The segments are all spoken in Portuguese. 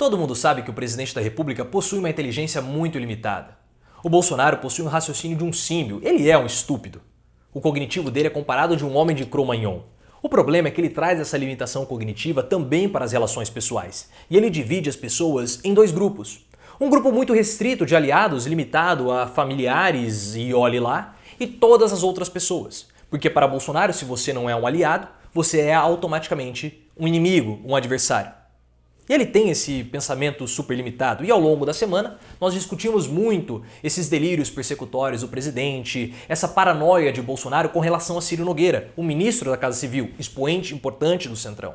Todo mundo sabe que o presidente da República possui uma inteligência muito limitada. O Bolsonaro possui um raciocínio de um símio, ele é um estúpido. O cognitivo dele é comparado de um homem de Cro-Magnon. O problema é que ele traz essa limitação cognitiva também para as relações pessoais. E ele divide as pessoas em dois grupos. Um grupo muito restrito de aliados, limitado a familiares e olhe lá, e todas as outras pessoas. Porque para Bolsonaro, se você não é um aliado, você é automaticamente um inimigo, um adversário. E ele tem esse pensamento super limitado. E ao longo da semana, nós discutimos muito esses delírios persecutórios do presidente, essa paranoia de Bolsonaro com relação a Ciro Nogueira, o ministro da Casa Civil, expoente importante do Centrão.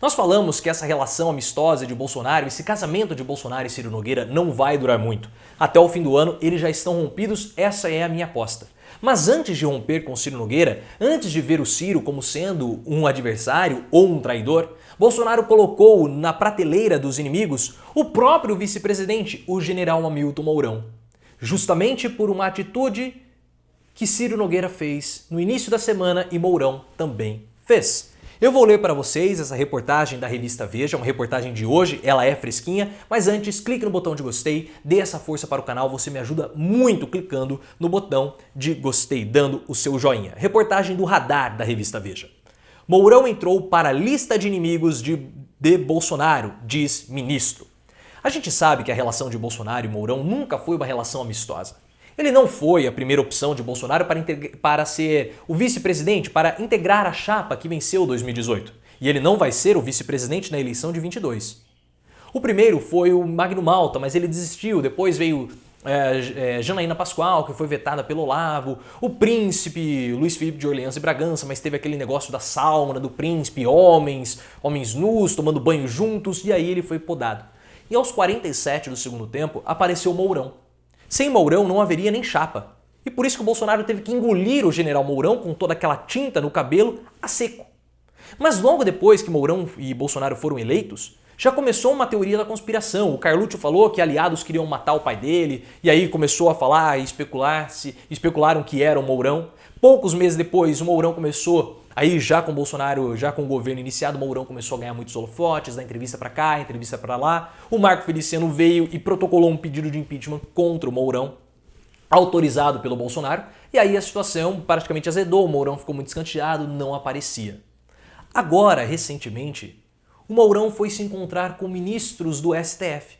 Nós falamos que essa relação amistosa de Bolsonaro, esse casamento de Bolsonaro e Ciro Nogueira não vai durar muito. Até o fim do ano eles já estão rompidos, essa é a minha aposta. Mas antes de romper com Ciro Nogueira, antes de ver o Ciro como sendo um adversário ou um traidor, Bolsonaro colocou na prateleira dos inimigos o próprio vice-presidente, o general Hamilton Mourão. Justamente por uma atitude que Ciro Nogueira fez no início da semana e Mourão também fez. Eu vou ler para vocês essa reportagem da revista Veja, uma reportagem de hoje, ela é fresquinha, mas antes clique no botão de gostei, dê essa força para o canal, você me ajuda muito clicando no botão de gostei, dando o seu joinha. Reportagem do Radar da revista Veja. Mourão entrou para a lista de inimigos de Bolsonaro, diz ministro. A gente sabe que a relação de Bolsonaro e Mourão nunca foi uma relação amistosa. Ele não foi a primeira opção de Bolsonaro para ser o vice-presidente, para integrar a chapa que venceu 2018. E ele não vai ser o vice-presidente na eleição de 22. O primeiro foi o Magno Malta, mas ele desistiu. Depois veio Janaína Pascoal, que foi vetada pelo Olavo. O príncipe Luiz Felipe de Orleans e Bragança, mas teve aquele negócio da sauna do príncipe, homens nus, tomando banho juntos, e aí ele foi podado. E aos 47 do segundo tempo, apareceu Mourão. Sem Mourão não haveria nem chapa. E por isso que o Bolsonaro teve que engolir o general Mourão com toda aquela tinta no cabelo a seco. Mas logo depois que Mourão e Bolsonaro foram eleitos, já começou uma teoria da conspiração. O Carluccio falou que aliados queriam matar o pai dele, e aí começou a falar e especularam que era o Mourão. Poucos meses depois, o Mourão começou, aí já com Bolsonaro, já com o governo iniciado, o Mourão começou a ganhar muitos holofotes, da entrevista para cá, entrevista para lá. O Marco Feliciano veio e protocolou um pedido de impeachment contra o Mourão, autorizado pelo Bolsonaro, e aí a situação praticamente azedou, o Mourão ficou muito escanteado, não aparecia. Agora, recentemente, o Mourão foi se encontrar com ministros do STF.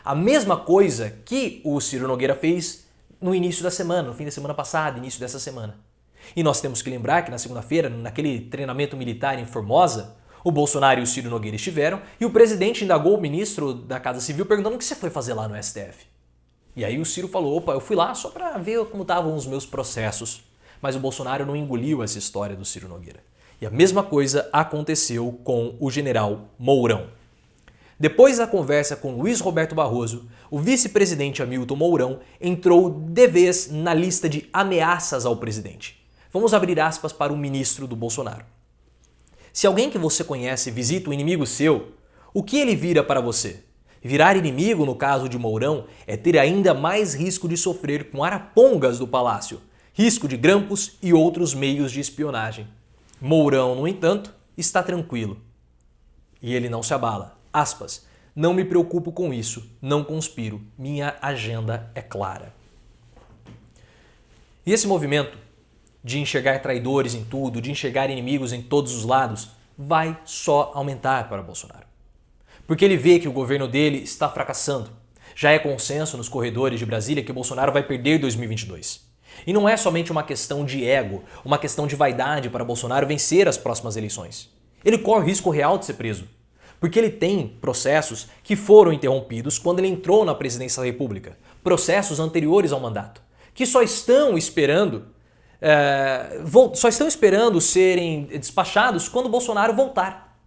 A mesma coisa que o Ciro Nogueira fez no início da semana, no fim da semana passada, início dessa semana. E nós temos que lembrar que na segunda-feira, naquele treinamento militar em Formosa, o Bolsonaro e o Ciro Nogueira estiveram e o presidente indagou o ministro da Casa Civil perguntando o que você foi fazer lá no STF. E aí o Ciro falou, opa, eu fui lá só para ver como estavam os meus processos. Mas o Bolsonaro não engoliu essa história do Ciro Nogueira. E a mesma coisa aconteceu com o general Mourão. Depois da conversa com Luiz Roberto Barroso, o vice-presidente Hamilton Mourão entrou de vez na lista de ameaças ao presidente. Vamos abrir aspas para o ministro do Bolsonaro. Se alguém que você conhece visita um inimigo seu, o que ele vira para você? Virar inimigo, no caso de Mourão, é ter ainda mais risco de sofrer com arapongas do palácio, risco de grampos e outros meios de espionagem. Mourão, no entanto, está tranquilo. E ele não se abala. Aspas, não me preocupo com isso, não conspiro, minha agenda é clara. E esse movimento de enxergar traidores em tudo, de enxergar inimigos em todos os lados, vai só aumentar para Bolsonaro. Porque ele vê que o governo dele está fracassando. Já é consenso nos corredores de Brasília que Bolsonaro vai perder 2022. E não é somente uma questão de ego, uma questão de vaidade para Bolsonaro vencer as próximas eleições. Ele corre o risco real de ser preso. Porque ele tem processos que foram interrompidos quando ele entrou na presidência da República. Processos anteriores ao mandato. Que só estão esperando serem despachados quando Bolsonaro voltar.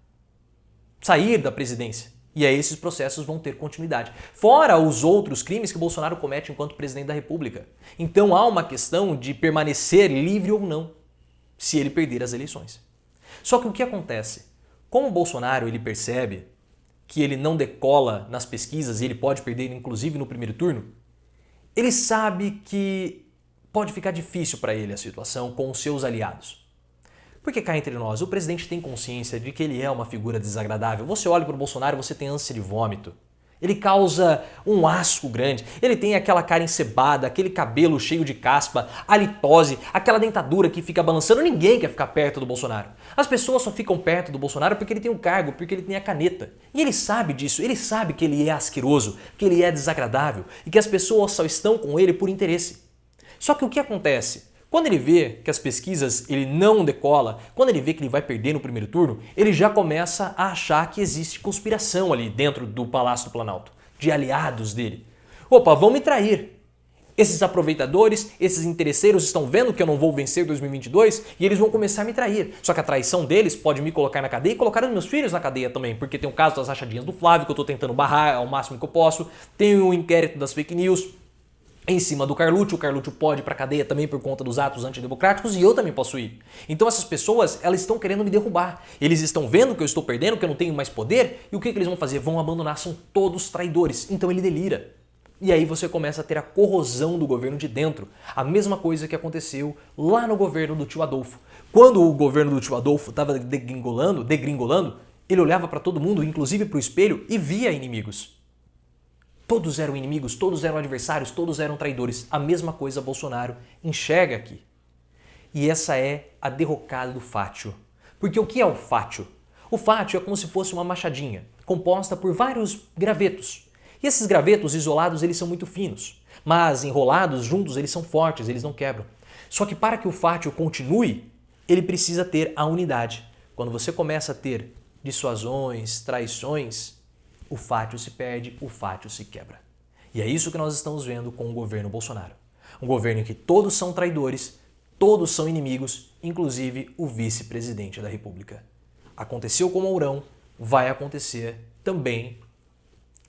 Sair da presidência. E aí esses processos vão ter continuidade. Fora os outros crimes que Bolsonaro comete enquanto presidente da República. Então há uma questão de permanecer livre ou não, se ele perder as eleições. Só que o que acontece? Como o Bolsonaro ele percebe que ele não decola nas pesquisas e ele pode perder inclusive no primeiro turno, ele sabe que pode ficar difícil para ele a situação com os seus aliados. Porque cá entre nós, o presidente tem consciência de que ele é uma figura desagradável. Você olha para o Bolsonaro e você tem ânsia de vômito. Ele causa um asco grande, ele tem aquela cara encebada, aquele cabelo cheio de caspa, halitose, aquela dentadura que fica balançando. Ninguém quer ficar perto do Bolsonaro. As pessoas só ficam perto do Bolsonaro porque ele tem o cargo, porque ele tem a caneta. E ele sabe disso, ele sabe que ele é asqueroso, que ele é desagradável e que as pessoas só estão com ele por interesse. Só que o que acontece? Quando ele vê que as pesquisas ele não decola, quando ele vê que ele vai perder no primeiro turno, ele já começa a achar que existe conspiração ali dentro do Palácio do Planalto, de aliados dele. Opa, vão me trair. Esses aproveitadores, esses interesseiros estão vendo que eu não vou vencer 2022 e eles vão começar a me trair. Só que a traição deles pode me colocar na cadeia e colocar os meus filhos na cadeia também, porque tem o caso das rachadinhas do Flávio que eu estou tentando barrar ao máximo que eu posso, tem o inquérito das fake news em cima do Carlucci. O Carlucci pode ir pra cadeia também por conta dos atos antidemocráticos e eu também posso ir. Então essas pessoas, elas estão querendo me derrubar. Eles estão vendo que eu estou perdendo, que eu não tenho mais poder, e o que eles vão fazer? Vão abandonar, são todos traidores. Então ele delira. E aí você começa a ter a corrosão do governo de dentro. A mesma coisa que aconteceu lá no governo do tio Adolfo. Quando o governo do tio Adolfo estava degringolando, ele olhava para todo mundo, inclusive para o espelho, e via inimigos. Todos eram inimigos, todos eram adversários, todos eram traidores. A mesma coisa Bolsonaro enxerga aqui. E essa é a derrocada do fátio. Porque o que é o fátio? O fátio é como se fosse uma machadinha, composta por vários gravetos. E esses gravetos isolados eles são muito finos, mas enrolados juntos eles são fortes, eles não quebram. Só que para que o fátio continue, ele precisa ter a unidade. Quando você começa a ter dissuasões, traições, o fátio se perde, o fátio se quebra. E é isso que nós estamos vendo com o governo Bolsonaro. Um governo em que todos são traidores, todos são inimigos, inclusive o vice-presidente da República. Aconteceu com o Mourão, vai acontecer também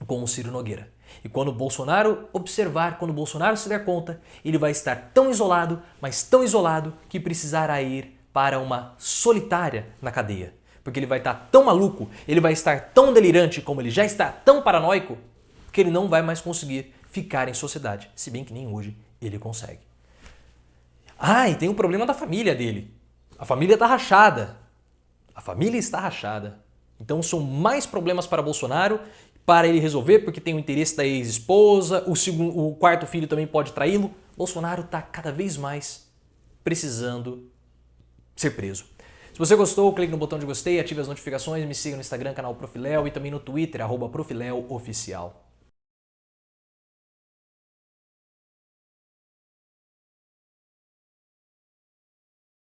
com o Ciro Nogueira. E quando o Bolsonaro observar, quando o Bolsonaro se der conta, ele vai estar tão isolado, mas tão isolado, que precisará ir para uma solitária na cadeia. Porque ele vai estar tão maluco, ele vai estar tão delirante, como ele já está tão paranoico, que ele não vai mais conseguir ficar em sociedade. Se bem que nem hoje ele consegue. Ah, e tem um problema da família dele. A família está rachada. A família está rachada. Então são mais problemas para Bolsonaro, para ele resolver, porque tem o interesse da ex-esposa, o quarto filho também pode traí-lo. Bolsonaro está cada vez mais precisando ser preso. Se você gostou, clique no botão de gostei, ative as notificações, me siga no Instagram, canal Profiléu, e também no Twitter, @profileoficial.